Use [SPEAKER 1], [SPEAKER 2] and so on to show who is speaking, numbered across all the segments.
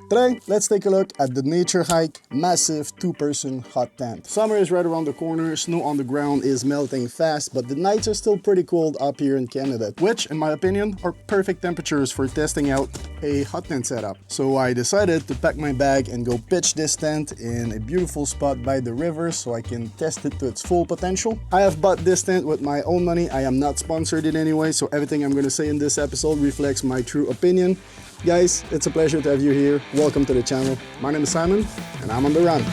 [SPEAKER 1] Today, let's take a look at the NatureHike MASSIF 2-person hot tent. Summer is right around the corner, snow on the ground is melting fast, but the nights are still pretty cold up here in Canada, which, in my opinion, are perfect temperatures for testing out a hot tent setup. So I decided to pack my bag and go pitch this tent in a beautiful spot by the river so I can test it to its full potential. I have bought this tent with my own money. I am not sponsored in any way, so everything I'm going to say in this episode reflects my true opinion. Guys, it's a pleasure to have you here. Welcome to the channel. My name is Simon, and I'm on the run.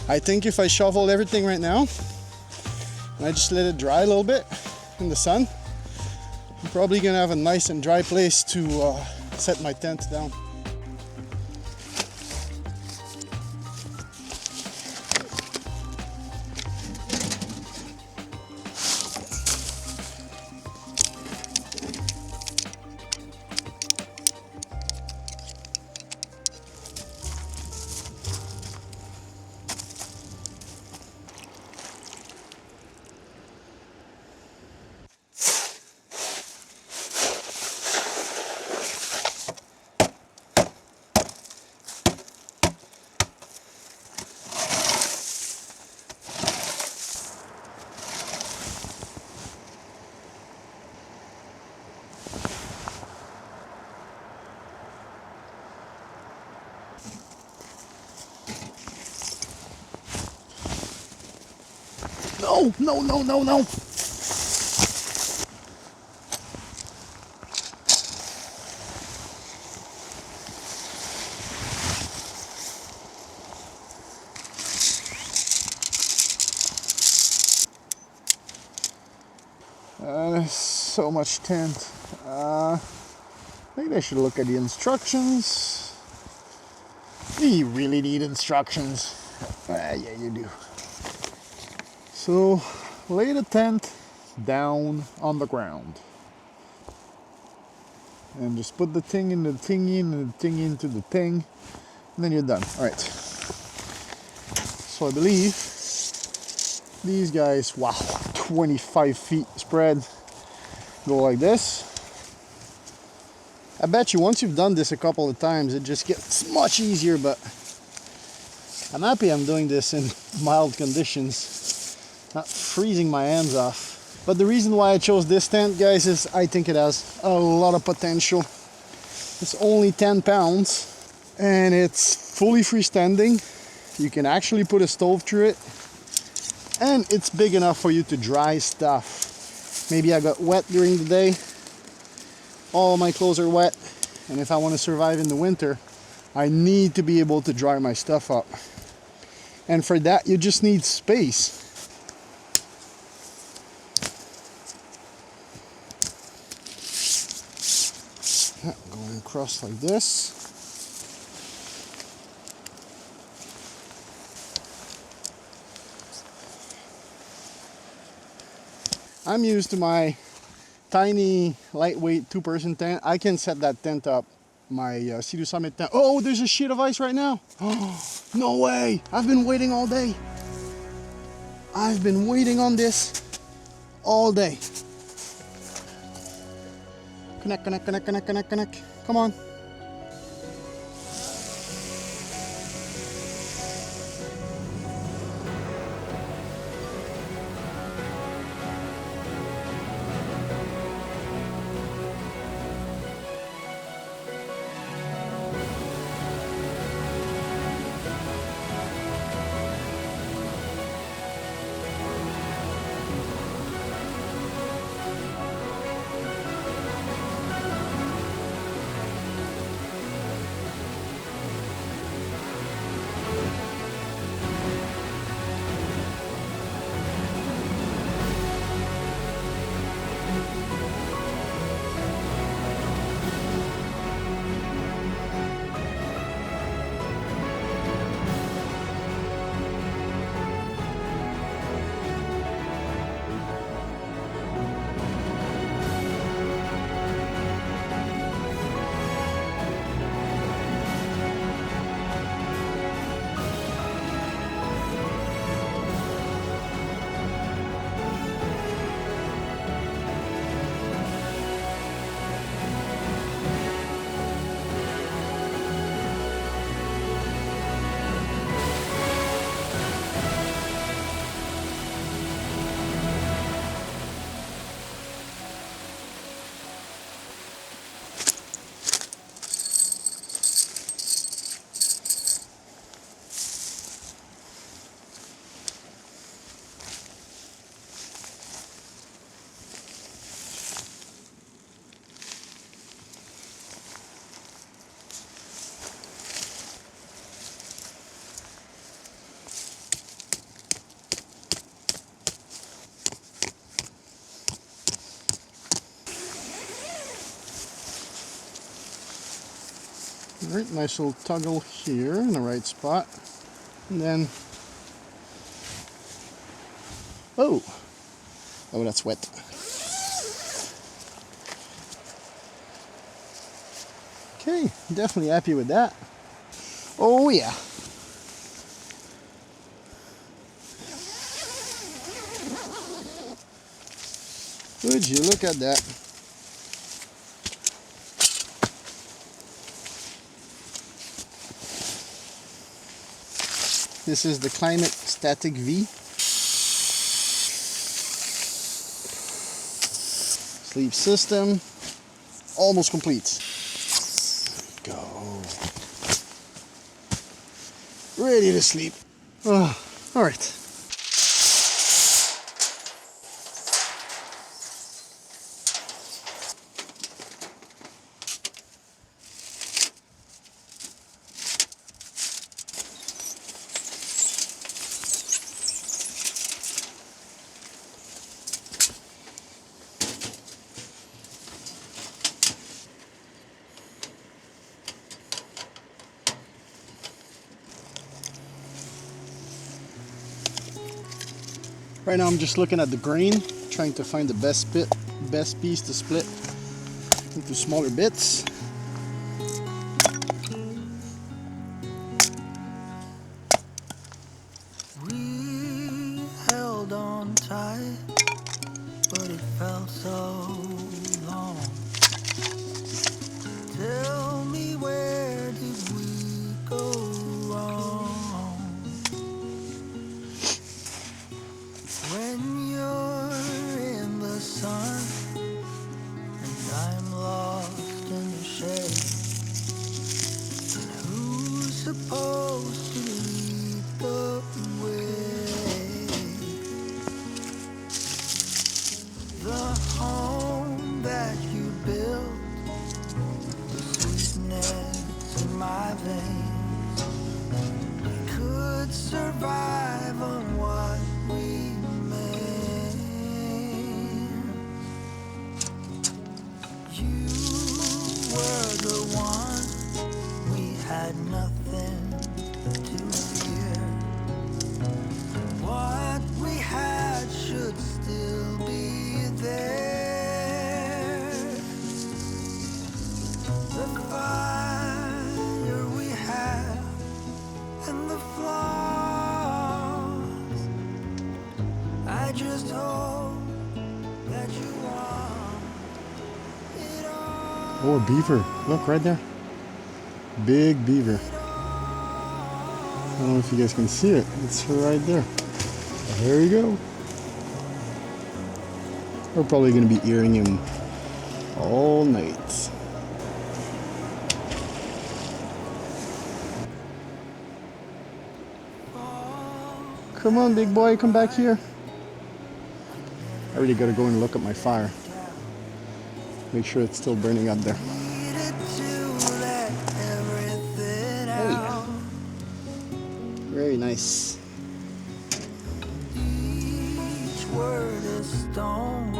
[SPEAKER 1] I think if I shovel everything right now and I just let it dry a little bit in the sun, I'm probably gonna have a nice and dry place to set my tent down. No. So much tent. Maybe I should look at the instructions. Do you really need instructions? Yeah, you do. So, lay the tent down on the ground. And just put the thing in the thingy and the thing into the thing. And then you're done. Alright. So I believe these guys, wow, 25 feet spread, go like this. I bet you once you've done this a couple of times, it just gets much easier, but I'm happy I'm doing this in mild conditions, not freezing my hands off. But the reason why I chose this tent, guys, is I think it has a lot of potential. It's only 10 pounds and it's fully freestanding. You can actually put a stove through it, and it's big enough for you to dry stuff. Maybe I got wet during the day, all my clothes are wet, and if I want to survive in the winter, I need to be able to dry my stuff up. And for that, you just need space. Going across like this. I'm used to my tiny, lightweight 2-person tent. I can set that tent up, my Sea-Doo Summit tent. Oh, there's a sheet of ice right now. Oh, No way! I've been waiting all day. I've been waiting on this all day. Connect, connect, connect, connect, connect, connect. Come on. Alright, nice little toggle here in the right spot. And then, oh, that's wet. Okay, definitely happy with that. Oh yeah. Would you look at that? This is the Climate Static V. Sleep system, almost complete. Go. Ready to sleep. Oh, all right. Right now I'm just looking at the grain, trying to find the best piece to split into smaller bits.
[SPEAKER 2] We held on tight, but it felt so long. Tell me, where did we go wrong? When you're in the sun and I'm lost in the shade, and who's supposed to lead the way? The home just hope that you want it all.
[SPEAKER 1] Oh, a beaver. Look right there. Big beaver. I don't know if you guys can see it. It's right there. There you go. We're probably going to be earing him all night. Come on, big boy, come back here. I really gotta go and look at my fire. Make sure it's still burning up there.
[SPEAKER 2] Needed to let everything out.
[SPEAKER 1] Very nice.
[SPEAKER 2] Each word is stone.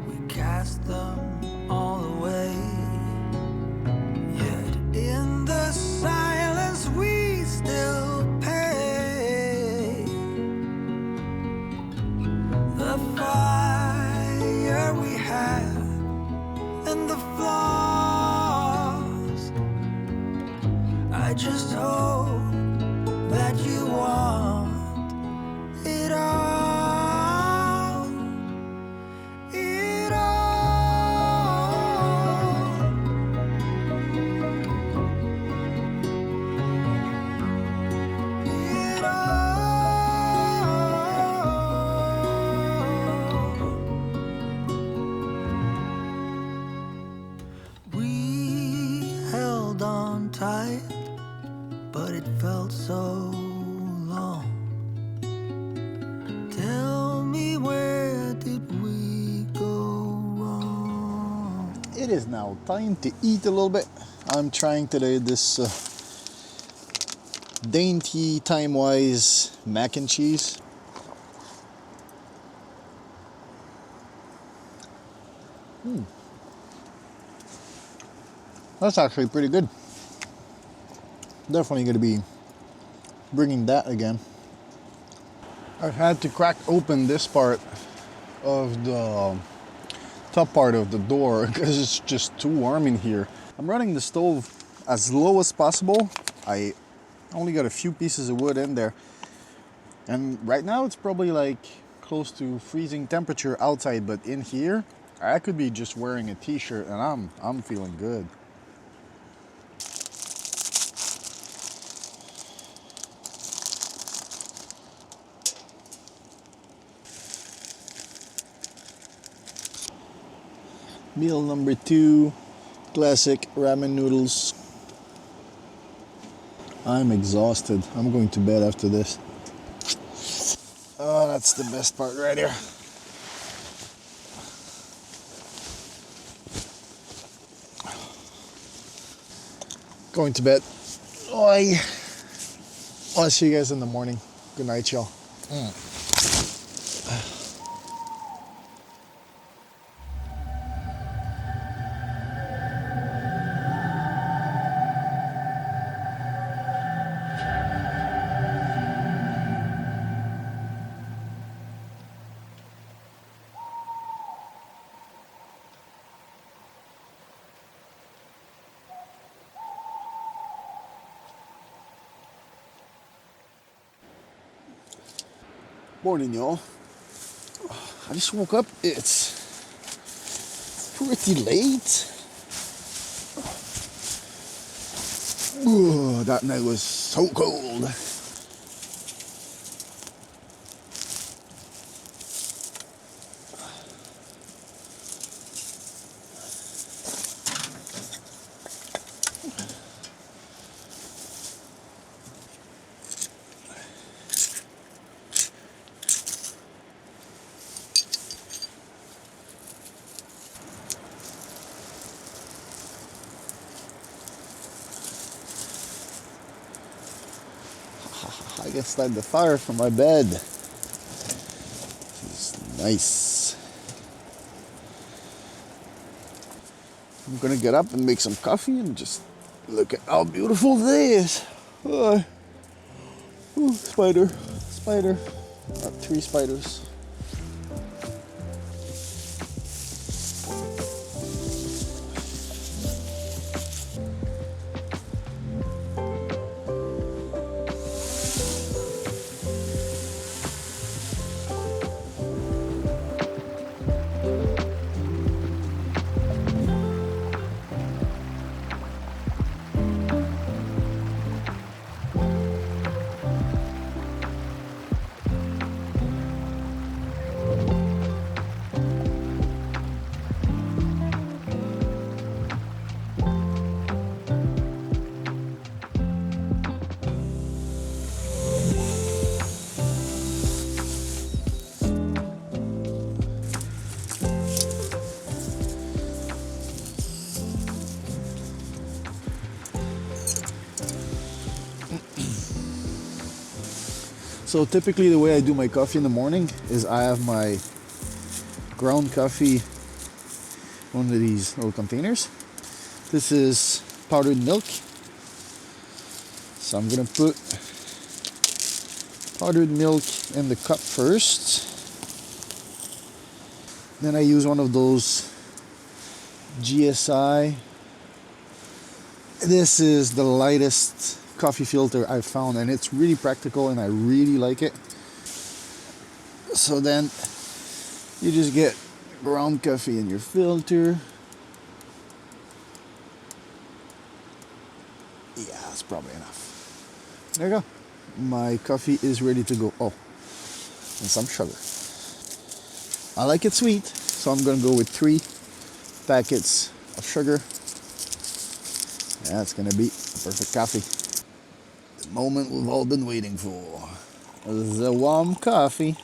[SPEAKER 2] We cast them all away. Yet in the silence we still pay. The fire we had and the flaws. I just hope that you want it all. It all. It all. We held on tight, but it felt so long. Tell me, where did we go wrong?
[SPEAKER 1] It is now time to eat a little bit. I'm trying today this dainty, time-wise mac and cheese. That's actually pretty good. Definitely going to be bringing that again. I've had to crack open this part of the top part of the door because it's just too warm in here. I'm running the stove as low as possible. I only got a few pieces of wood in there. And right now it's probably like close to freezing temperature outside, but in here I could be just wearing a t-shirt and I'm feeling good. Meal number 2, classic ramen noodles. I'm exhausted. I'm going to bed after this. Oh, that's the best part right here. Going to bed. Oi. I'll see you guys in the morning. Good night, y'all. Morning, y'all. I just woke up. It's pretty late. Ooh, that night was so cold. I can start the fire from my bed. This is nice. I'm gonna get up and make some coffee and just look at how beautiful today is. Ooh, spider. 3 spiders. So typically the way I do my coffee in the morning is I have my ground coffee, one of these little containers. This is powdered milk. So I'm gonna put powdered milk in the cup first. Then I use one of those GSI. This is the lightest coffee filter I've found, and it's really practical and I really like it. So then you just get ground coffee in your filter. Yeah, that's probably enough. There you go. My coffee is ready to go. Oh, and some sugar. I like it sweet, so I'm gonna go with 3 packets of sugar. That's gonna be perfect coffee. The moment we've all been waiting for. The warm coffee.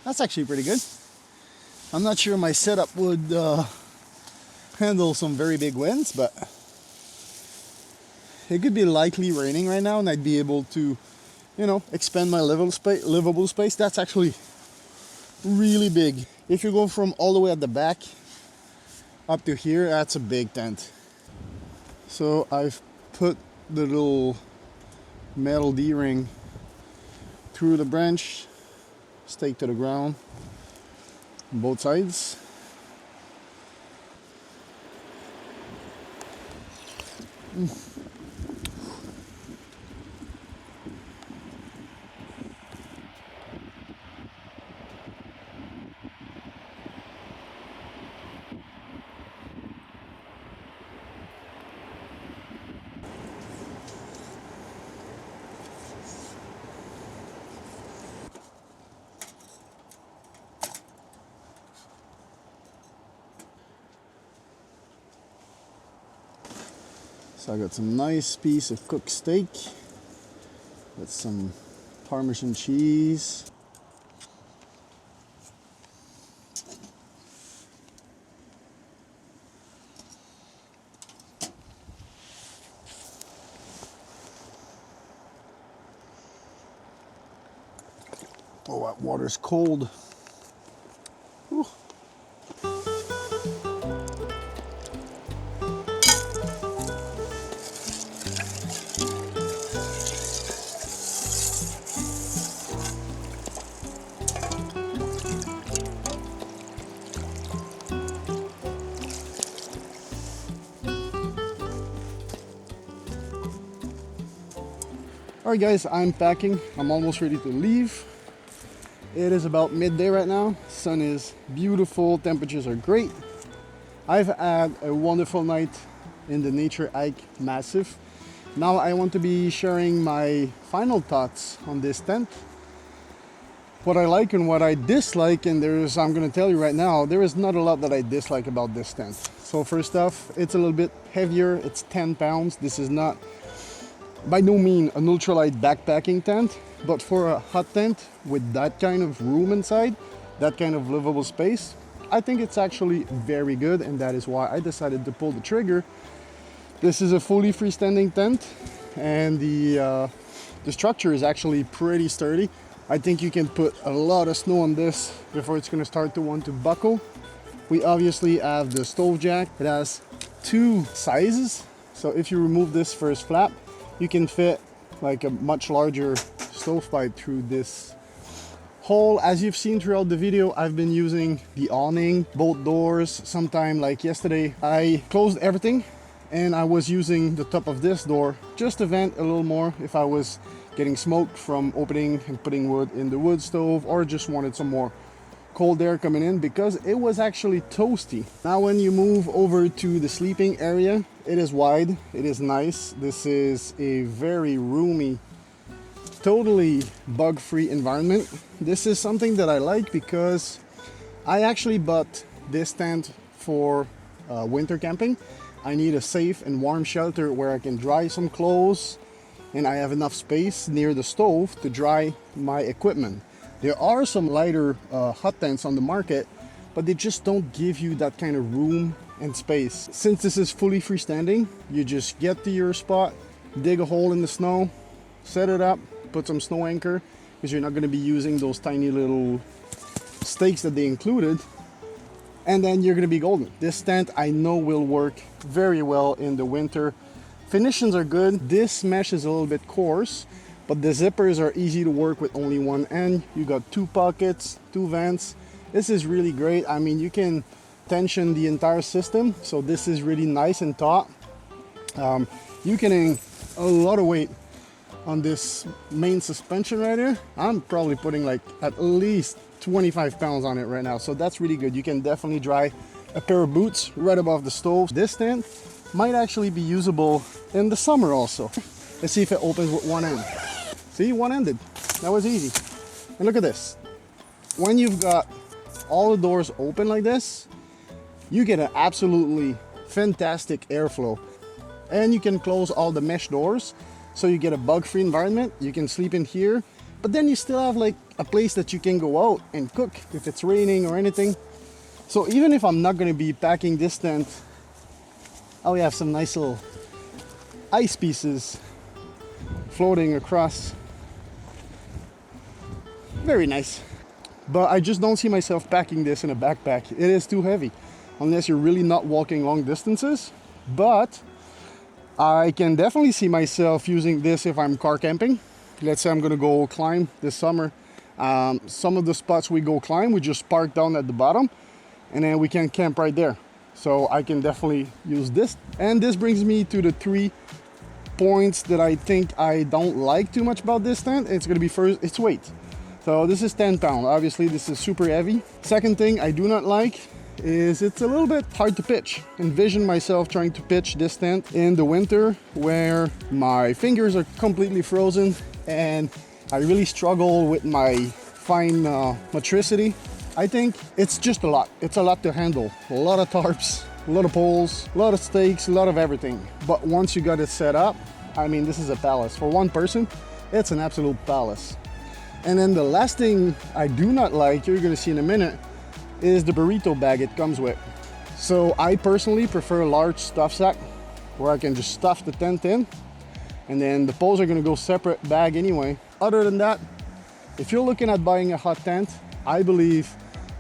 [SPEAKER 1] That's actually pretty good. I'm not sure my setup would handle some very big winds, but it could be lightly raining right now and I'd be able to, you know, expand my livable space. That's actually really big. If you go from all the way at the back up to here, that's a big tent. So I've put the little metal D-ring through the branch, stake to the ground on both sides. So I got some nice piece of cooked steak with some Parmesan cheese. Oh, that water's cold. Whew. Alright guys, I'm packing. I'm almost ready to leave. It is about midday right now. Sun is beautiful, temperatures are great. I've had a wonderful night in the NatureHike MASSIF. Now I want to be sharing my final thoughts on this tent. What I like and what I dislike, and I'm going to tell you right now, there is not a lot that I dislike about this tent. So first off, it's a little bit heavier, it's 10 pounds. This is not by no means an ultralight backpacking tent, but for a hot tent with that kind of room inside, that kind of livable space, I think it's actually very good, and that is why I decided to pull the trigger. This is a fully freestanding tent, and the structure is actually pretty sturdy. I think you can put a lot of snow on this before it's going to start to want to buckle. We obviously have the stove jack. It has 2 sizes, so if you remove this first flap, you can fit like a much larger stovepipe through this hole. As you've seen throughout the video, I've been using the awning, both doors. Sometime like yesterday, I closed everything and I was using the top of this door just to vent a little more if I was getting smoke from opening and putting wood in the wood stove, or just wanted some more cold air coming in because it was actually toasty. Now when you move over to the sleeping area, it is wide, it is nice. This is a very roomy totally bug-free environment. This is something that I like because I actually bought this tent for winter camping. I need a safe and warm shelter where I can dry some clothes, and I have enough space near the stove to dry my equipment. There are some lighter hut tents on the market, but they just don't give you that kind of room and space. Since this is fully freestanding, you just get to your spot, dig a hole in the snow, set it up, put some snow anchor, because you're not going to be using those tiny little stakes that they included, and then you're going to be golden. This tent I know will work very well in the winter. Finishes are good. This mesh is a little bit coarse, but the zippers are easy to work with only one end. You got 2 pockets, 2 vents. This is really great. I mean, you can tension the entire system, so this is really nice and taut. You can hang a lot of weight on this main suspension right here. I'm probably putting like at least 25 pounds on it right now, so that's really good. You can definitely dry a pair of boots right above the stove. This tent might actually be usable in the summer also. Let's see if it opens with one end. See, one-ended. That was easy. And look at this. When you've got all the doors open like this, you get an absolutely fantastic airflow. And you can close all the mesh doors, so you get a bug-free environment. You can sleep in here, but then you still have like a place that you can go out and cook if it's raining or anything. So even if I'm not going to be packing this tent, oh, we have some nice little ice pieces floating across. Very nice. But I just don't see myself packing this in a backpack. It is too heavy, unless you're really not walking long distances. But I can definitely see myself using this if I'm car camping. Let's say I'm gonna go climb this summer. Some of the spots we go climb, we just park down at the bottom, and then we can camp right there. So I can definitely use this. And this brings me to the 3 points that I think I don't like too much about this tent. It's gonna be first, its weight. So this is 10 pounds. Obviously this is super heavy. Second thing I do not like is it's a little bit hard to pitch. Envision myself trying to pitch this tent in the winter where my fingers are completely frozen and I really struggle with my fine motricity. I think it's just a lot. It's a lot to handle. A lot of tarps, a lot of poles, a lot of stakes, a lot of everything. But once you got it set up, I mean, this is a palace. For one person, it's an absolute palace. And then the last thing I do not like, you're gonna see in a minute, is the burrito bag it comes with. So I personally prefer a large stuff sack where I can just stuff the tent in, and then the poles are gonna go separate bag anyway. Other than that, if you're looking at buying a hot tent, I believe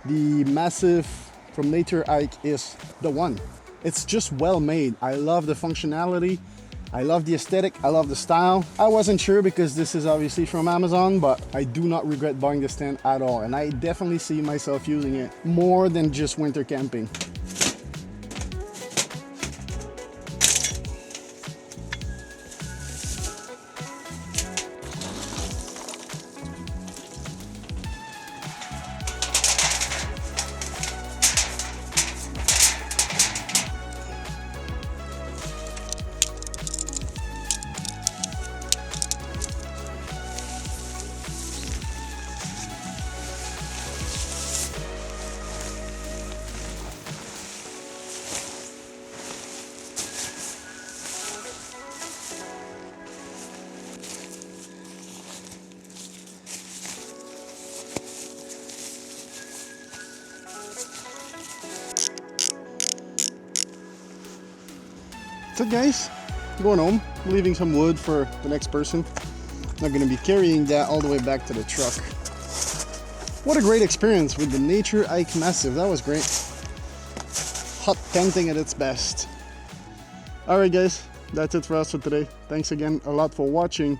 [SPEAKER 1] the MASSIF from NatureHike is the one. It's just well made. I love the functionality. I love the aesthetic, I love the style. I wasn't sure because this is obviously from Amazon, but I do not regret buying this tent at all. And I definitely see myself using it more than just winter camping. So guys, going home, leaving some wood for the next person. Not gonna be carrying that all the way back to the truck. What a great experience with the NatureHike MASSIF. That was great. Hot tenting at its best. Alright guys, that's it for us for today. Thanks again a lot for watching.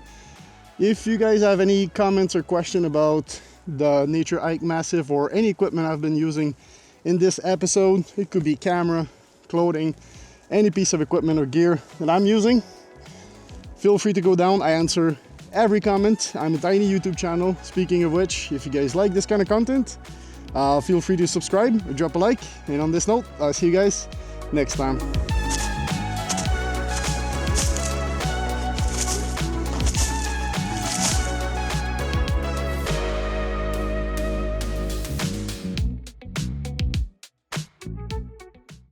[SPEAKER 1] If you guys have any comments or question about the NatureHike MASSIF or any equipment I've been using in this episode, it could be camera, clothing, any piece of equipment or gear that I'm using, feel free to go down. I answer every comment. I'm a tiny YouTube channel. Speaking of which, if you guys like this kind of content, feel free to subscribe or drop a like. And on this note, I'll see you guys next time.